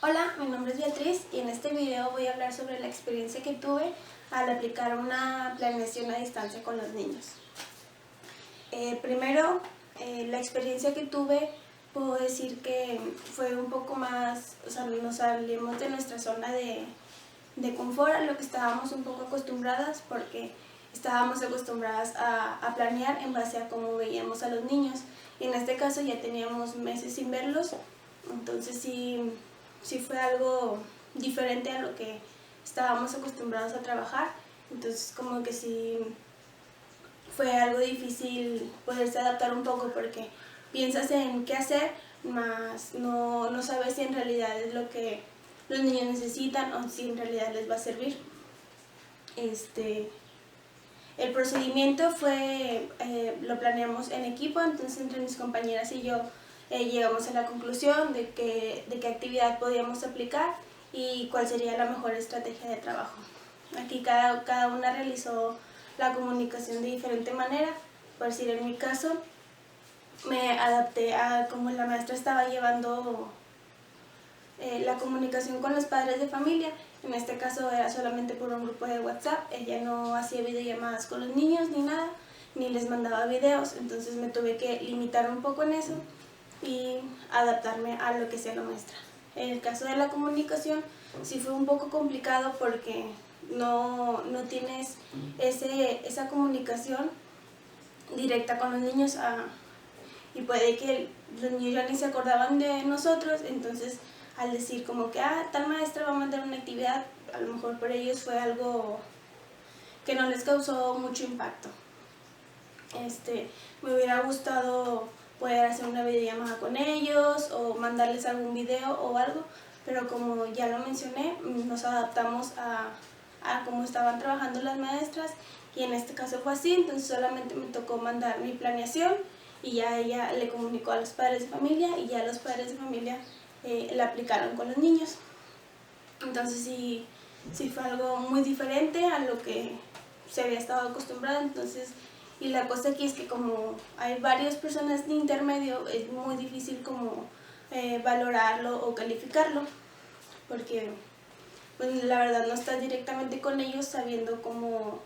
Hola, mi nombre es Beatriz y en este video voy a hablar sobre la experiencia que tuve al aplicar una planeación a distancia con los niños. Primero, la experiencia que tuve, puedo decir que fue un poco más, nos salimos de nuestra zona de confort, a lo que estábamos un poco acostumbradas, porque estábamos acostumbradas a planear en base a cómo veíamos a los niños. Y en este caso ya teníamos meses sin verlos, entonces sí fue algo diferente a lo que estábamos acostumbrados a trabajar. Entonces como que sí fue algo difícil poderse adaptar un poco, porque piensas en qué hacer, más no sabes si en realidad es lo que los niños necesitan o si en realidad les va a servir. El procedimiento fue, lo planeamos en equipo, entonces entre mis compañeras y yo llegamos a la conclusión de qué actividad podíamos aplicar y cuál sería la mejor estrategia de trabajo. Aquí cada una realizó la comunicación de diferente manera. Por decir, en mi caso, me adapté a cómo la maestra estaba llevando la comunicación con los padres de familia. En este caso era solamente por un grupo de WhatsApp. Ella no hacía videollamadas con los niños ni nada, ni les mandaba videos, entonces me tuve que limitar un poco en eso y adaptarme a lo que sea la maestra. En el caso de la comunicación sí fue un poco complicado, porque no tienes esa comunicación directa con los niños, y puede que los niños ya ni se acordaban de nosotros. Entonces al decir como que tal maestra va a mandar una actividad, a lo mejor por ellos fue algo que no les causó mucho impacto. Me hubiera gustado poder hacer una videollamada con ellos o mandarles algún video o algo, pero como ya lo mencioné, nos adaptamos a cómo estaban trabajando las maestras, y en este caso fue así. Entonces solamente me tocó mandar mi planeación y ya ella le comunicó a los padres de familia, y ya los padres de familia la aplicaron con los niños. Entonces sí fue algo muy diferente a lo que se había estado acostumbrado. Entonces, y la cosa aquí es que como hay varias personas de intermedio, es muy difícil como valorarlo o calificarlo, porque pues la verdad no estás directamente con ellos sabiendo cómo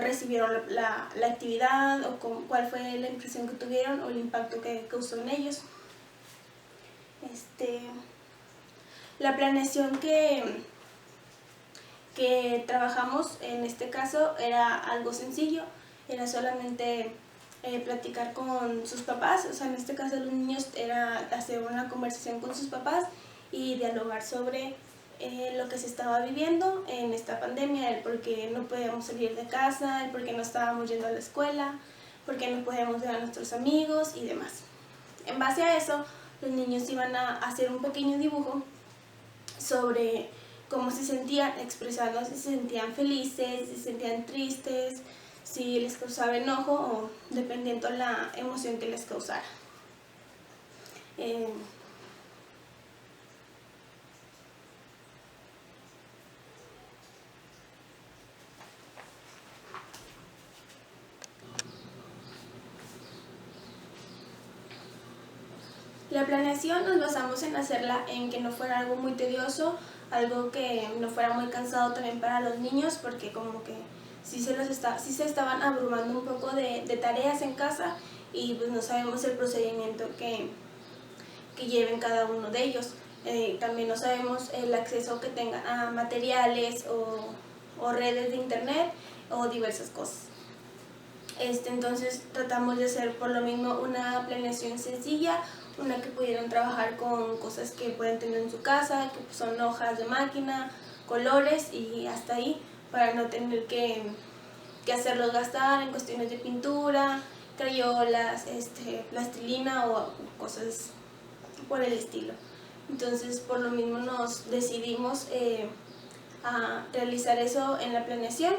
recibieron la actividad, o cuál fue la impresión que tuvieron o el impacto que causó en ellos. La planeación que trabajamos en este caso era algo sencillo. Era solamente platicar con sus papás, o sea, en este caso los niños era hacer una conversación con sus papás y dialogar sobre lo que se estaba viviendo en esta pandemia, el por qué no podíamos salir de casa, el por qué no estábamos yendo a la escuela, por qué no podíamos ver a nuestros amigos y demás. En base a eso, los niños iban a hacer un pequeño dibujo sobre cómo se sentían, expresando si se sentían felices, si se sentían tristes, si les causaba enojo, o dependiendo la emoción que les causara. La planeación nos basamos en hacerla en que no fuera algo muy tedioso, algo que no fuera muy cansado también para los niños, porque como que sí se estaban abrumando un poco de tareas en casa, y pues no sabemos el procedimiento que lleven cada uno de ellos. También no sabemos el acceso que tengan a materiales o redes de internet o diversas cosas. Entonces tratamos de hacer por lo mismo una planeación sencilla, una que pudieran trabajar con cosas que pueden tener en su casa, que son hojas de máquina, colores y hasta ahí, para no tener que hacerlos gastar en cuestiones de pintura, crayolas, plastilina o cosas por el estilo. Entonces por lo mismo nos decidimos a realizar eso en la planeación.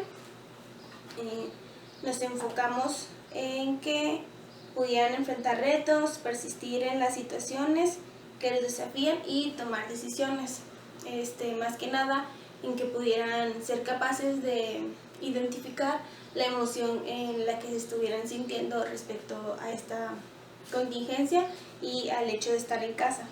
Nos enfocamos en que pudieran enfrentar retos, persistir en las situaciones que les desafían y tomar decisiones. Más que nada en que pudieran ser capaces de identificar la emoción en la que se estuvieran sintiendo respecto a esta contingencia y al hecho de estar en casa.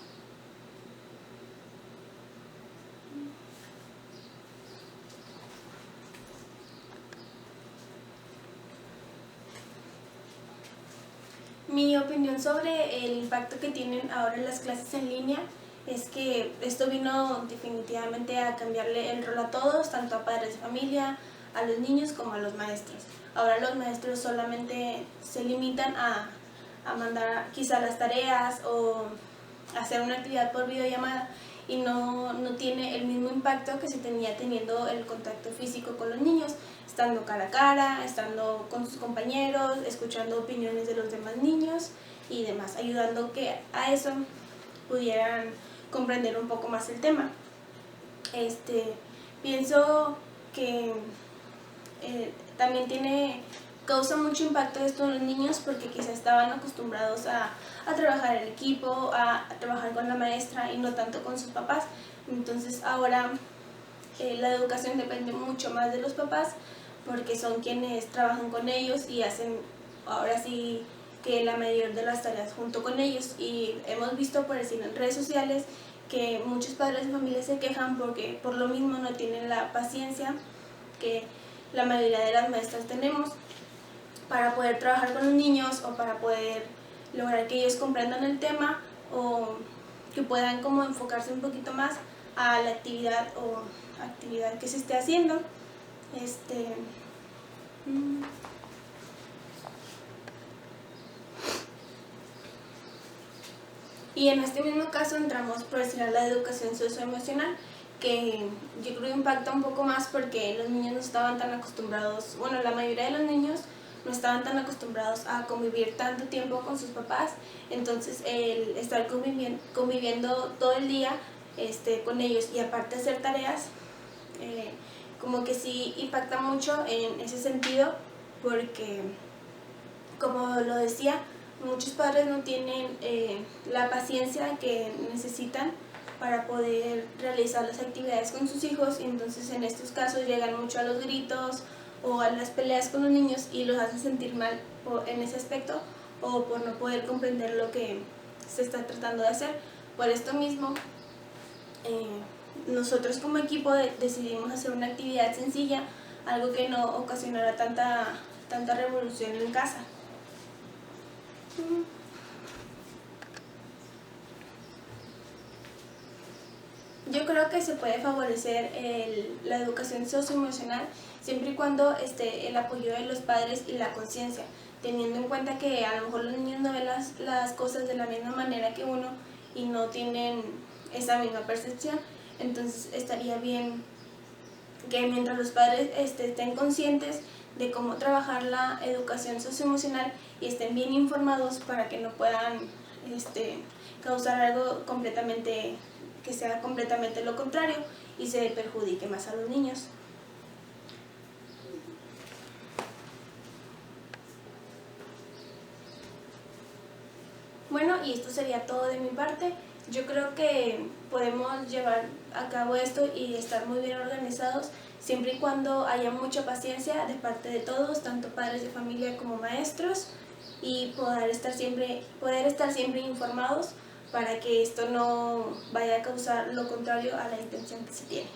opinión sobre el impacto que tienen ahora las clases en línea es que esto vino definitivamente a cambiarle el rol a todos, tanto a padres de familia, a los niños como a los maestros. Ahora los maestros solamente se limitan a mandar quizá las tareas o hacer una actividad por videollamada y no tiene el mismo impacto que se tenía teniendo el contacto físico con los niños, estando cara a cara, estando con sus compañeros, escuchando opiniones de los demás niños y demás, ayudando que a eso pudieran comprender un poco más el tema. Pienso que también causa mucho impacto esto en los niños porque quizás estaban acostumbrados a trabajar en equipo, a trabajar con la maestra y no tanto con sus papás. Entonces ahora la educación depende mucho más de los papás porque son quienes trabajan con ellos y hacen ahora sí que la mayor de las tareas junto con ellos. Y hemos visto por decir en redes sociales que muchos padres de familia se quejan porque por lo mismo no tienen la paciencia que la mayoría de las maestras tenemos para poder trabajar con los niños o para poder lograr que ellos comprendan el tema o que puedan como enfocarse un poquito más a la actividad que se esté haciendo. Y en este mismo caso entramos por decir a la educación socioemocional, que yo creo que impacta un poco más porque los niños no estaban tan acostumbrados, bueno, la mayoría de los niños no estaban tan acostumbrados a convivir tanto tiempo con sus papás, entonces el estar conviviendo todo el día con ellos y aparte hacer tareas, como que sí impacta mucho en ese sentido porque, como lo decía, muchos padres no tienen la paciencia que necesitan para poder realizar las actividades con sus hijos y entonces en estos casos llegan mucho a los gritos o a las peleas con los niños y los hacen sentir mal en ese aspecto o por no poder comprender lo que se está tratando de hacer. Por esto mismo, nosotros como equipo decidimos hacer una actividad sencilla, algo que no ocasionara tanta revolución en casa. Yo creo que se puede favorecer la educación socioemocional siempre y cuando esté el apoyo de los padres y la conciencia, teniendo en cuenta que a lo mejor los niños no ven las cosas de la misma manera que uno y no tienen esa misma percepción. Entonces estaría bien que mientras los padres estén conscientes de cómo trabajar la educación socioemocional y estén bien informados para que no puedan causar algo que sea completamente lo contrario y se perjudique más a los niños. Bueno, y esto sería todo de mi parte. Yo creo que podemos llevar a cabo esto y estar muy bien organizados siempre y cuando haya mucha paciencia de parte de todos, tanto padres de familia como maestros, y poder estar siempre informados para que esto no vaya a causar lo contrario a la intención que se tiene.